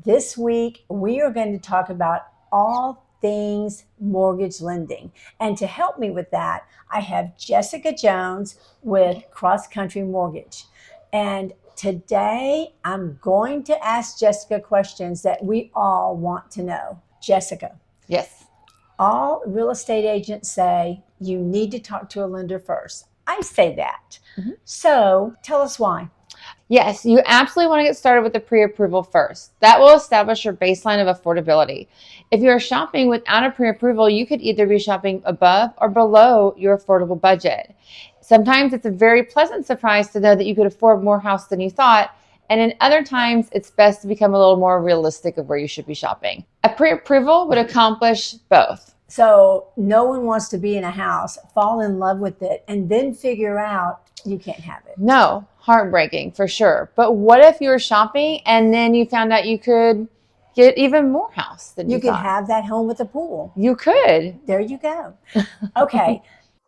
This week, we are going to talk about all things mortgage lending. And to help me with that, I have Jessica Jones with Cross Country Mortgage. And today, I'm going to ask Jessica questions that we all want to know. Jessica, Yes. all real estate agents say you need to talk to a lender first. I say that. So tell us why. Yes, you absolutely want to get started with the pre-approval first. That will establish your baseline of affordability. If you're shopping without a pre-approval, you could either be shopping above or below your affordable budget. Sometimes it's a very pleasant surprise to know that you could afford more house than you thought. And in other times, it's best to become a little more realistic of where you should be shopping. A pre-approval would accomplish both. So no one wants to be in a house, fall in love with it, and then figure out you can't have it. No, heartbreaking for sure. But what if you were shopping and then you found out you could get even more house than you You could thought? have that home with a pool. You could. There you go. Okay.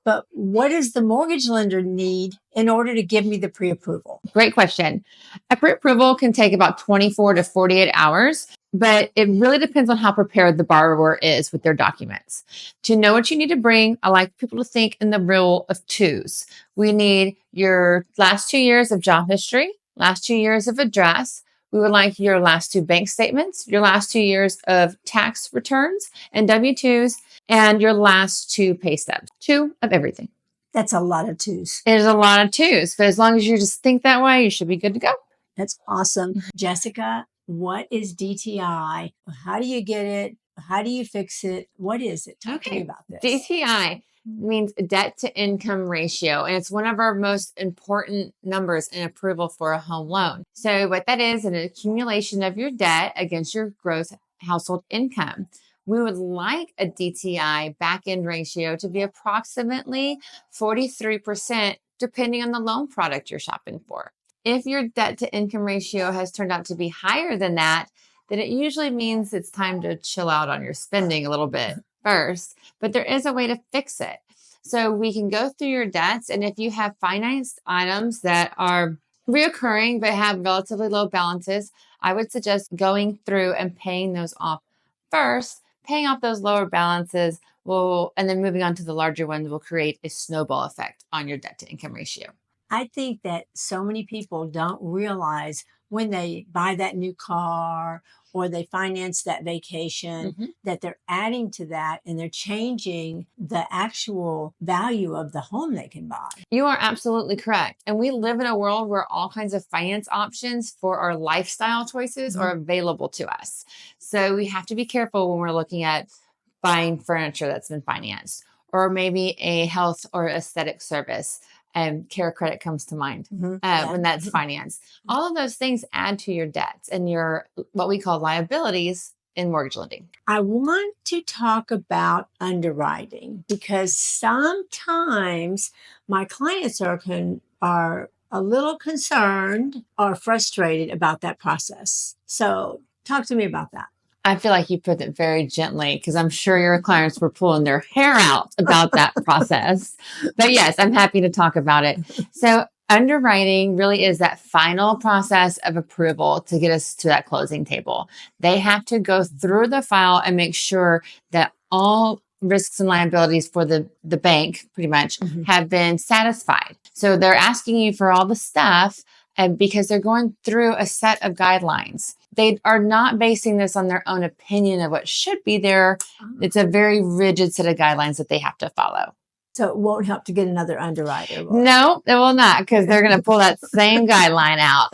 But what does the mortgage lender need in order to give me the pre-approval? Great question. A pre-approval can take about 24 to 48 hours, but it really depends on how prepared the borrower is with their documents. To know what you need to bring, I like people to think in the rule of twos. We need your last 2 years of job history, last 2 years of address. We would like your last two bank statements, your last 2 years of tax returns and W-2s, and your last two pay stubs. Two of everything. That's a lot of twos. There's a lot of twos, but as long as you just think that way, you should be good to go. That's awesome. Jessica, what is DTI? How do you get it? How do you fix it? What is it? Talk to me about this. DTI means debt to income ratio, and it's one of our most important numbers in approval for a home loan. So what that is, an accumulation of your debt against your gross household income. We would like a DTI back end ratio to be approximately 43%, depending on the loan product you're shopping for. If your debt to income ratio has turned out to be higher than that, then it usually means it's time to chill out on your spending a little bit first, but there is a way to fix it. So we can go through your debts, and if you have financed items that are reoccurring but have relatively low balances, I would suggest going through and paying those off first. Paying off those lower balances and then moving on to the larger ones will create a snowball effect on your debt to income ratio. I think that so many people don't realize when they buy that new car or they finance that vacation that they're adding to that and they're changing the actual value of the home they can buy. You are absolutely correct. And we live in a world where all kinds of finance options for our lifestyle choices are available to us. So we have to be careful when we're looking at buying furniture that's been financed, or maybe a health or aesthetic service. And Care Credit comes to mind when that's financed. All of those things add to your debts and your what we call liabilities in mortgage lending. I want to talk about underwriting because sometimes my clients are a little concerned or frustrated about that process. So talk to me about that. I feel like you put it very gently because I'm sure your clients were pulling their hair out about that process. But yes, I'm happy to talk about it. So underwriting really is that final process of approval to get us to that closing table. They have to go through the file and make sure that all risks and liabilities for the bank pretty much have been satisfied. So they're asking you for all the stuff and because they're going through a set of guidelines. They are not basing this on their own opinion of what should be there. It's a very rigid set of guidelines that they have to follow. So it won't help to get another underwriter. No, it will not, because they're going to pull that same guideline out.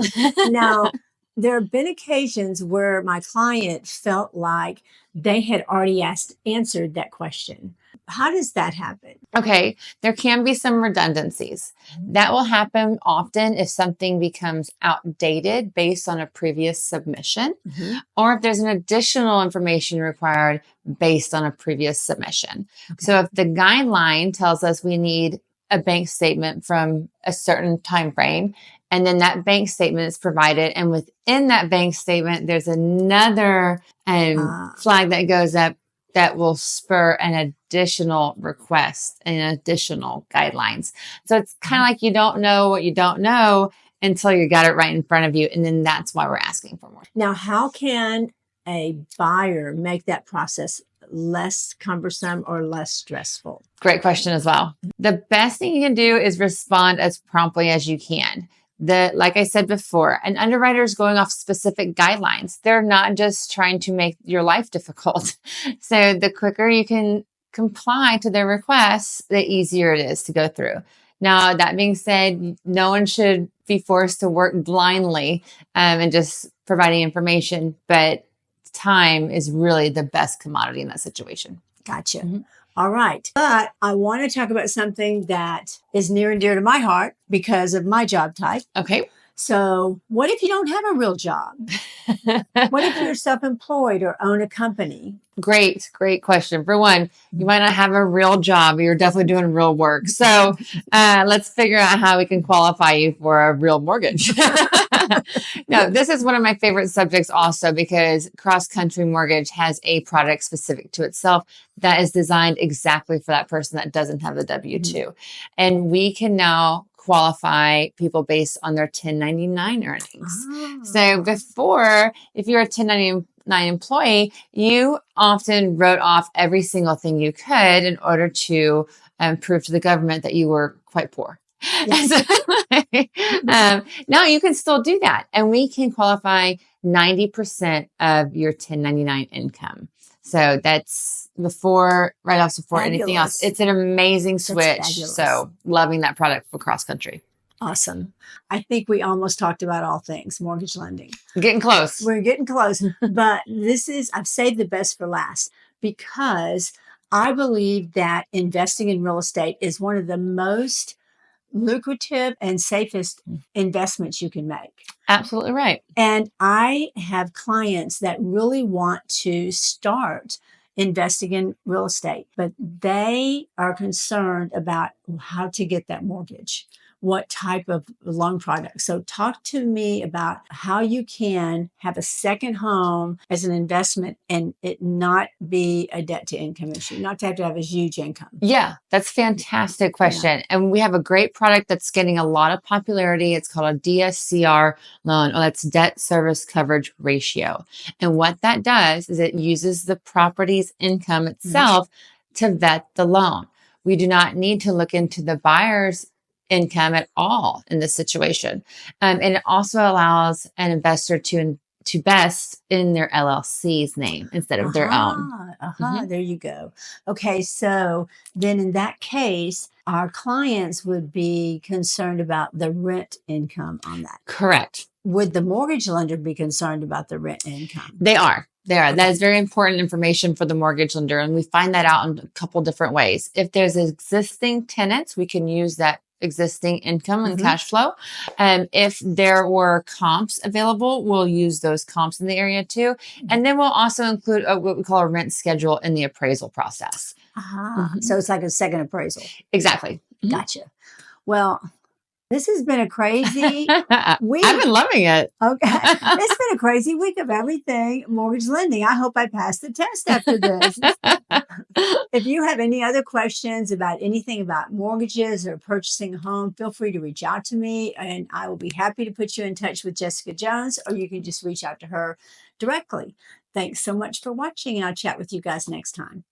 Now, there have been occasions where my client felt like they had already answered that question. How does that happen? Okay, there can be some redundancies. That will happen often if something becomes outdated based on a previous submission, or if there's an additional information required based on a previous submission. So if the guideline tells us we need a bank statement from a certain time frame, and then that bank statement is provided, and within that bank statement, there's another flag that goes up that will spur an additional request and additional guidelines. So it's kind of like you don't know what you don't know until you got it right in front of you. And then that's why we're asking for more. Now, how can a buyer make that process less cumbersome or less stressful? Great question as well. The best thing you can do is respond as promptly as you can. Like I said before, an underwriter is going off specific guidelines. They're not just trying to make your life difficult. So the quicker you can comply to their requests, the easier it is to go through. Now, that being said, no one should be forced to work blindly and just providing information, but time is really the best commodity in that situation. Gotcha. Mm-hmm. All right. But I want to talk about something that is near and dear to my heart because of my job type. Okay. So, what if you don't have a real job? What if you're self-employed or own a company? Great question. For one, you might not have a real job, but you're definitely doing real work. So let's figure out how we can qualify you for a real mortgage. No, this is one of my favorite subjects also because Cross Country Mortgage has a product specific to itself that is designed exactly for that person that doesn't have the W-2. And we can now qualify people based on their 1099 earnings. So before, if you're a 1099 employee, you often wrote off every single thing you could in order to prove to the government that you were quite poor. Yes. Now you can still do that, and we can qualify 90% of your 1099 income. So that's before write-offs before anything else. It's an amazing switch. So loving that product for Cross Country. Awesome. I think we almost talked about all things mortgage lending. Getting close. We're getting close. But I've saved the best for last because I believe that investing in real estate is one of the most lucrative and safest investments you can make. Absolutely right. And I have clients that really want to start investing in real estate, but they are concerned about how to get that mortgage, what type of loan product. So talk to me about how you can have a second home as an investment and it not be a debt to income issue, not to have a huge income. Yeah, that's a fantastic question. Yeah. And we have a great product that's getting a lot of popularity. It's called a DSCR loan, or that's debt service coverage ratio. And what that does is it uses the property's income itself to vet the loan. We do not need to look into the buyer's income at all in this situation. And it also allows an investor to invest in their LLC's name instead of their own. There you go. Okay, so then in that case, our clients would be concerned about the rent income on that. Correct. Would the mortgage lender be concerned about the rent income? They are. Okay. That is very important information for the mortgage lender. And we find that out in a couple different ways. If there's existing tenants, we can use that existing income and cash flow. If there were comps available, we'll use those comps in the area too. And then we'll also include what we call a rent schedule in the appraisal process. So it's like a second appraisal. Exactly. Gotcha. Well, this has been a crazy week. I've been loving it. Okay. It's been a crazy week of everything mortgage lending. I hope I passed the test after this. If you have any other questions about anything about mortgages or purchasing a home, feel free to reach out to me and I will be happy to put you in touch with Jessica Jones, or you can just reach out to her directly. Thanks so much for watching, and I'll chat with you guys next time.